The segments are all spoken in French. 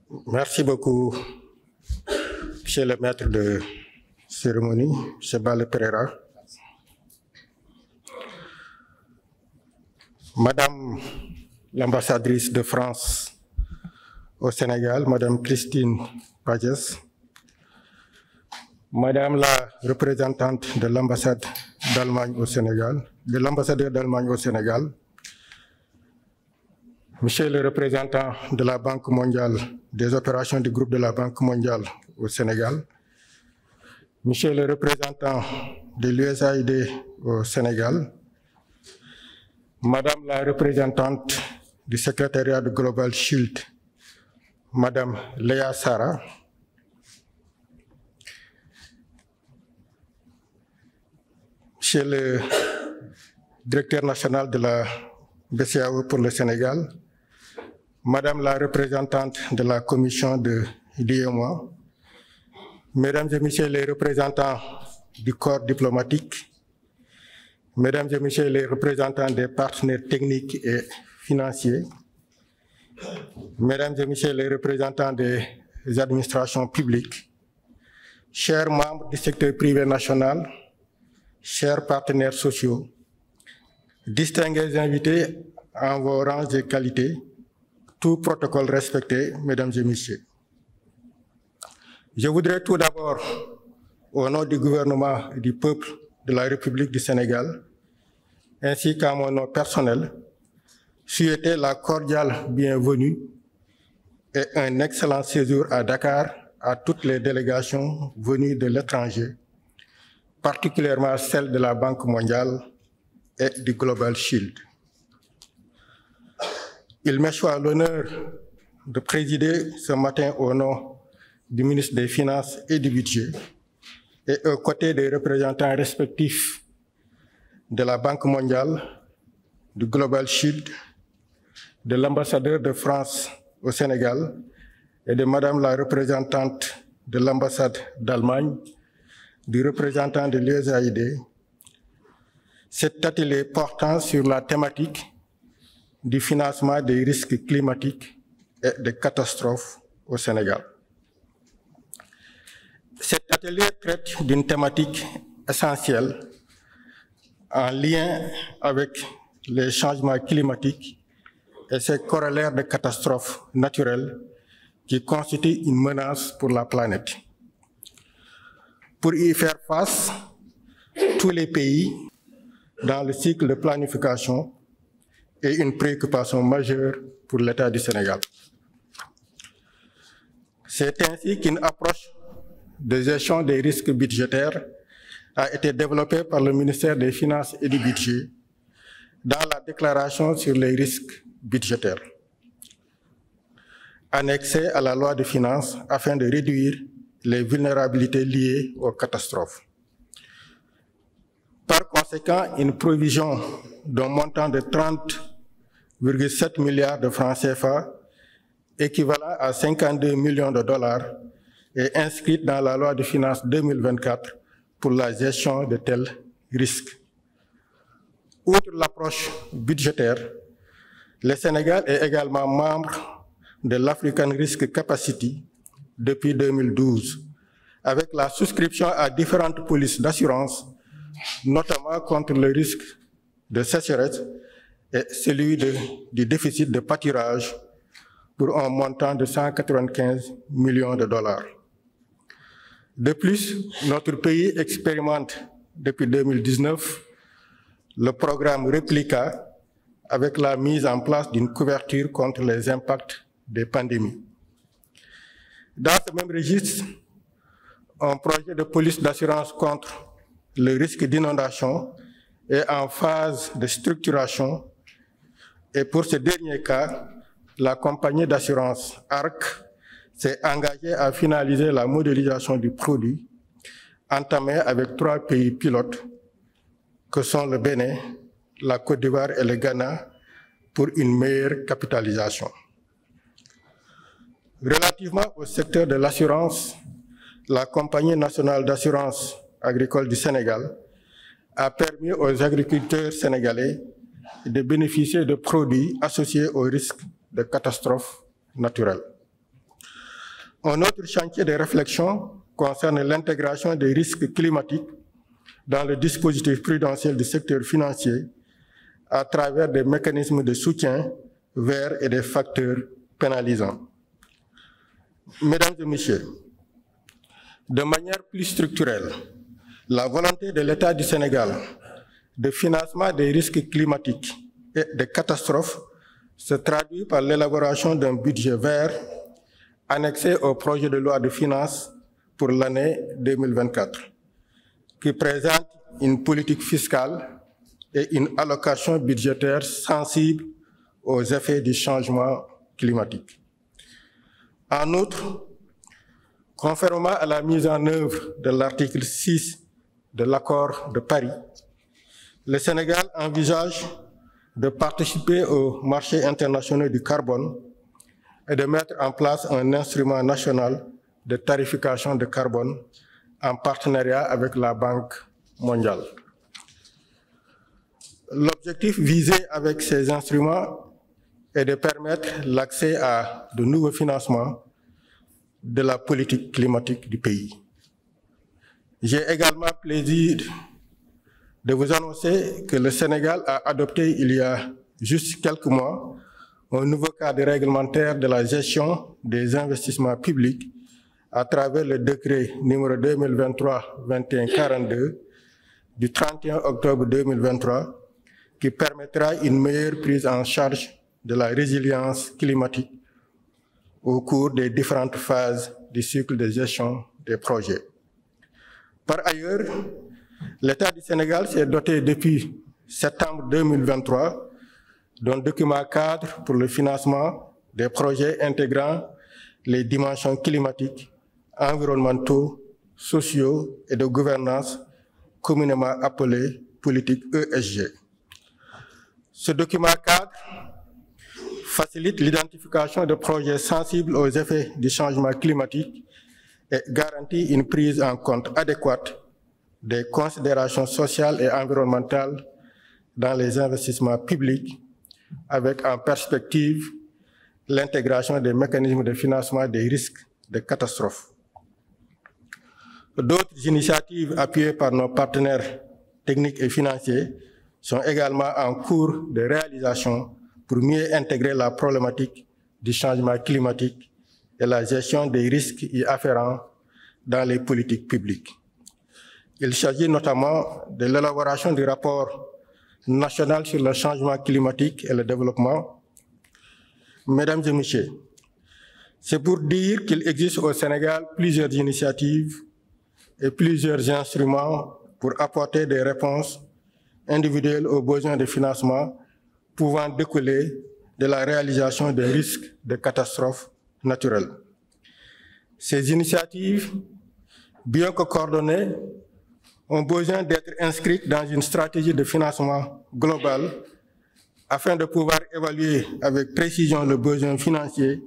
Merci beaucoup, Monsieur le maître de cérémonie, M. Bale Pereira. Madame l'ambassadrice de France au Sénégal, Madame Christine Pages, Madame la représentante de l'ambassade d'Allemagne au Sénégal, de l'ambassadeur d'Allemagne au Sénégal, Monsieur le représentant de la Banque mondiale, des opérations du groupe de la Banque mondiale au Sénégal, Monsieur le représentant de l'USAID au Sénégal, Madame la représentante du secrétariat de Global Shield, Madame Léa Sara, Monsieur le directeur national de la BCAO pour le Sénégal, Madame la représentante de la commission de l'UEMOA, Mesdames et Messieurs les représentants du corps diplomatique, Mesdames et Messieurs les représentants des partenaires techniques et financiers, Mesdames et Messieurs les représentants des administrations publiques, chers membres du secteur privé national, chers partenaires sociaux, distingués invités en vos rangs et qualités, tout protocole respecté, Mesdames et Messieurs. Je voudrais tout d'abord, au nom du gouvernement et du peuple de la République du Sénégal, ainsi qu'à mon nom personnel, souhaiter la cordiale bienvenue et un excellent séjour à Dakar à toutes les délégations venues de l'étranger, particulièrement celles de la Banque mondiale et du Global Shield. Il me soit l'honneur de présider ce matin au nom du ministre des Finances et du Budget et aux côtés des représentants respectifs de la Banque mondiale, du Global Shield, de l'ambassadeur de France au Sénégal et de Madame la représentante de l'ambassade d'Allemagne, du représentant de l'USAID, cet atelier portant sur la thématique du financement des risques climatiques et des catastrophes au Sénégal. Cet atelier traite d'une thématique essentielle en lien avec les changements climatiques et ses corollaires de catastrophes naturelles qui constituent une menace pour la planète. Pour y faire face, tous les pays, dans le cycle de planification, est une préoccupation majeure pour l'État du Sénégal. C'est ainsi qu'une approche de gestion des risques budgétaires a été développée par le ministère des Finances et du Budget dans la déclaration sur les risques budgétaires, annexée à la loi de finances afin de réduire les vulnérabilités liées aux catastrophes. Par conséquent, une provision d'un montant de 30,7 milliards de francs CFA, équivalent à 52 millions de dollars, est inscrite dans la loi de finances 2024 pour la gestion de tels risques. Outre l'approche budgétaire, le Sénégal est également membre de l'African Risk Capacity depuis 2012, avec la souscription à différentes polices d'assurance, notamment contre le risque de sécheresse et celui du déficit de pâturage pour un montant de 195 millions de dollars. De plus, notre pays expérimente depuis 2019 le programme Replica avec la mise en place d'une couverture contre les impacts des pandémies. Dans ce même registre, un projet de police d'assurance contre le risque d'inondation est en phase de structuration et pour ce dernier cas, la compagnie d'assurance ARC s'est engagée à finaliser la modélisation du produit entamée avec 3 pays pilotes que sont le Bénin, la Côte d'Ivoire et le Ghana pour une meilleure capitalisation. Relativement au secteur de l'assurance, la Compagnie nationale d'assurance agricole du Sénégal a permis aux agriculteurs sénégalais de bénéficier de produits associés au risque de catastrophes naturelles. Un autre chantier de réflexion concerne l'intégration des risques climatiques dans le dispositif prudentiel du secteur financier à travers des mécanismes de soutien vers et des facteurs pénalisants. Mesdames et Messieurs, de manière plus structurelle, la volonté de l'État du Sénégal de financement des risques climatiques et des catastrophes se traduit par l'élaboration d'un budget vert annexé au projet de loi de finances pour l'année 2024, qui présente une politique fiscale et une allocation budgétaire sensible aux effets du changement climatique. En outre, conformément à la mise en œuvre de l'article 6 de l'accord de Paris, le Sénégal envisage de participer au marché international du carbone et de mettre en place un instrument national de tarification de carbone en partenariat avec la Banque mondiale. L'objectif visé avec ces instruments est de permettre l'accès à de nouveaux financements de la politique climatique du pays. J'ai également plaisir de vous annoncer que le Sénégal a adopté il y a juste quelques mois un nouveau cadre réglementaire de la gestion des investissements publics à travers le décret numéro 2023-2142 du 31 octobre 2023 qui permettra une meilleure prise en charge de la résilience climatique au cours des différentes phases du cycle de gestion des projets. Par ailleurs, l'État du Sénégal s'est doté depuis septembre 2023 d'un document cadre pour le financement des projets intégrant les dimensions climatiques, environnementaux, sociaux et de gouvernance communément appelé politique ESG. Ce document cadre facilite l'identification de projets sensibles aux effets du changement climatique et garantit une prise en compte adéquate des considérations sociales et environnementales dans les investissements publics, avec en perspective l'intégration des mécanismes de financement des risques de catastrophes. D'autres initiatives appuyées par nos partenaires techniques et financiers sont également en cours de réalisation pour mieux intégrer la problématique du changement climatique et la gestion des risques y afférents dans les politiques publiques. Il s'agit notamment de l'élaboration du rapport national sur le changement climatique et le développement. Mesdames et Messieurs, c'est pour dire qu'il existe au Sénégal plusieurs initiatives et plusieurs instruments pour apporter des réponses individuelles aux besoins de financement pouvant découler de la réalisation des risques de catastrophes naturelles. Ces initiatives, bien que coordonnées, ont besoin d'être inscrites dans une stratégie de financement globale afin de pouvoir évaluer avec précision le besoin financier,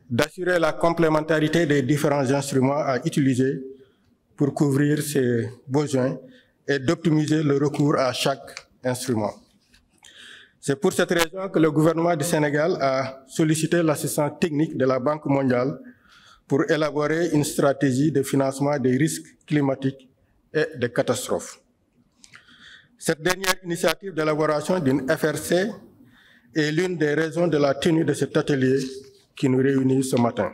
d'assurer la complémentarité des différents instruments à utiliser pour couvrir ces besoins et d'optimiser le recours à chaque instrument. C'est pour cette raison que le gouvernement du Sénégal a sollicité l'assistance technique de la Banque mondiale pour élaborer une stratégie de financement des risques climatiques et des catastrophes. Cette dernière initiative d'élaboration d'une FRC est l'une des raisons de la tenue de cet atelier qui nous réunit ce matin.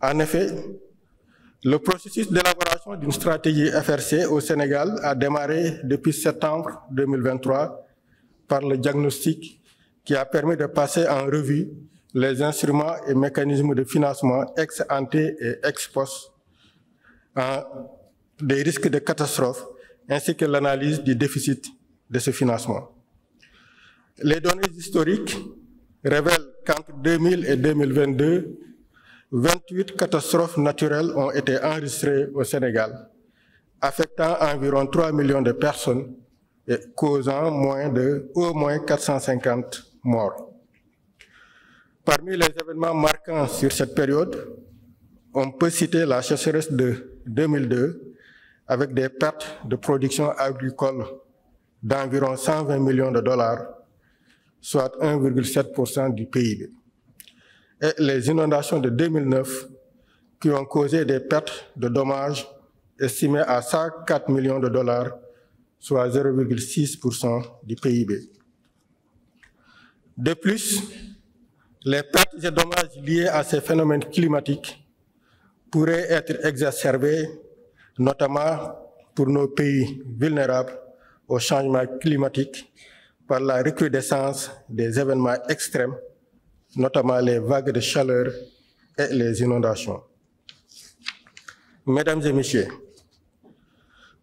En effet, le processus d'élaboration d'une stratégie FRC au Sénégal a démarré depuis septembre 2023 par le diagnostic qui a permis de passer en revue les instruments et mécanismes de financement ex ante et ex post des risques de catastrophe, ainsi que l'analyse du déficit de ce financement. Les données historiques révèlent qu'entre 2000 et 2022, 28 catastrophes naturelles ont été enregistrées au Sénégal, affectant environ 3 millions de personnes et causant au moins 450 morts. Parmi les événements marquants sur cette période, on peut citer la sécheresse de 2002, avec des pertes de production agricole d'environ 120 millions de dollars, soit 1,7% du PIB. et les inondations de 2009 qui ont causé des pertes de dommages estimées à 104 millions de dollars, soit 0,6% du PIB. De plus, les pertes et dommages liés à ces phénomènes climatiques pourraient être exacerbés, notamment pour nos pays vulnérables au changement climatique, par la recrudescence des événements extrêmes, notamment les vagues de chaleur et les inondations. Mesdames et Messieurs,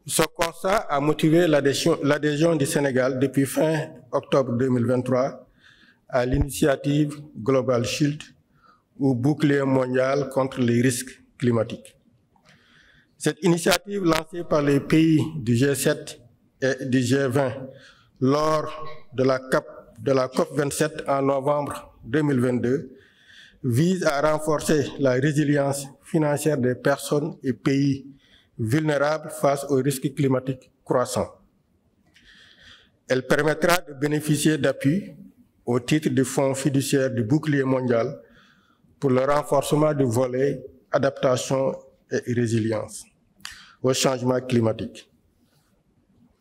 ce constat a motivé l'adhésion du Sénégal depuis fin octobre 2023 à l'initiative Global Shield, ou bouclier mondial contre les risques climatiques. Cette initiative lancée par les pays du G7 et du G20 lors de la COP27 en novembre 2022 vise à renforcer la résilience financière des personnes et pays vulnérables face aux risques climatiques croissants. Elle permettra de bénéficier d'appui au titre du Fonds fiduciaire du bouclier mondial pour le renforcement du volet adaptation et résilience au changement climatique.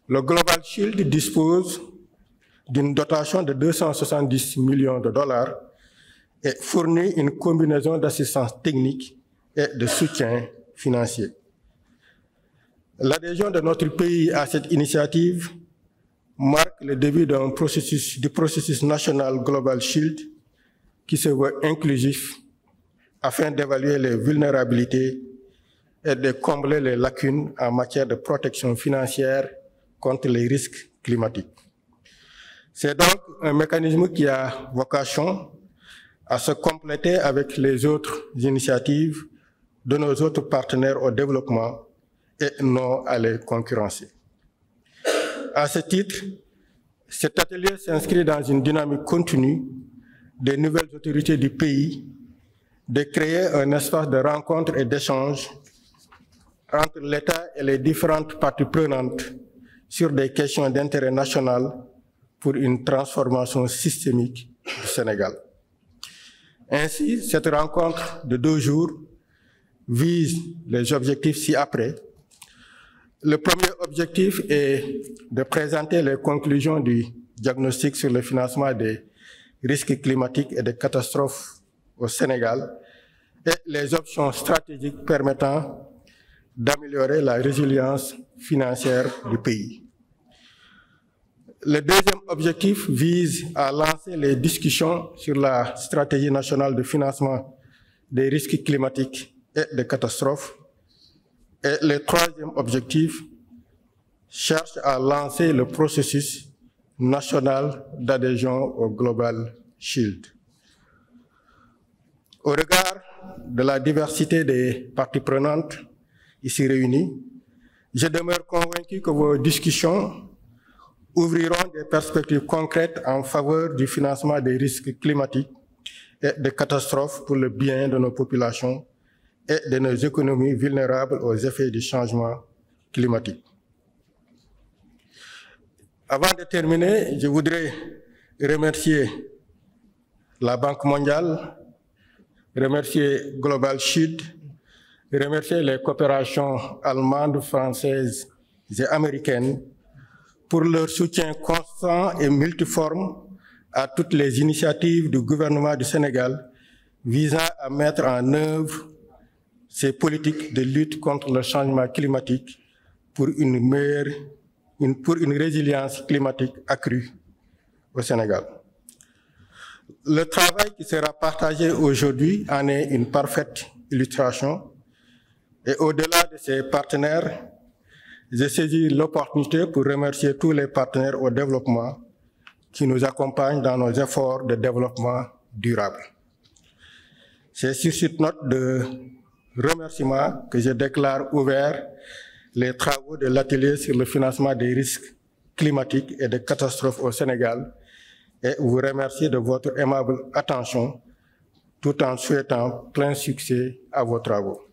Le Global Shield dispose d'une dotation de 270 millions de dollars et fournit une combinaison d'assistance technique et de soutien financier. L'adhésion de notre pays à cette initiative marque le début du processus national Global Shield qui se veut inclusif afin d'évaluer les vulnérabilités et de combler les lacunes en matière de protection financière contre les risques climatiques. C'est donc un mécanisme qui a vocation à se compléter avec les autres initiatives de nos autres partenaires au développement et non à les concurrencer. À ce titre, cet atelier s'inscrit dans une dynamique continue des nouvelles autorités du pays de créer un espace de rencontre et d'échange entre l'État et les différentes parties prenantes sur des questions d'intérêt national pour une transformation systémique du Sénégal. Ainsi, cette rencontre de 2 jours vise les objectifs ci-après. Le premier objectif est de présenter les conclusions du diagnostic sur le financement des risques climatiques et des catastrophes au Sénégal et les options stratégiques permettant d'améliorer la résilience financière du pays. Le deuxième objectif vise à lancer les discussions sur la stratégie nationale de financement des risques climatiques et des catastrophes. Et le troisième objectif cherche à lancer le processus national d'adhésion au Global Shield. Au regard de la diversité des parties prenantes ici réunies, je demeure convaincu que vos discussions ouvriront des perspectives concrètes en faveur du financement des risques climatiques et des catastrophes pour le bien de nos populations et de nos économies vulnérables aux effets du changement climatique. Avant de terminer, je voudrais remercier la Banque mondiale, remercier Global Shield, remercier les coopérations allemandes, françaises et américaines pour leur soutien constant et multiforme à toutes les initiatives du gouvernement du Sénégal visant à mettre en œuvre ces politiques de lutte contre le changement climatique pour une résilience climatique accrue au Sénégal. Le travail qui sera partagé aujourd'hui en est une parfaite illustration. Et au-delà de ces partenaires, j'ai saisi l'opportunité pour remercier tous les partenaires au développement qui nous accompagnent dans nos efforts de développement durable. C'est sur cette note de remerciement que je déclare ouvert les travaux de l'atelier sur le financement des risques climatiques et des catastrophes au Sénégal et vous remercie de votre aimable attention tout en souhaitant plein succès à vos travaux.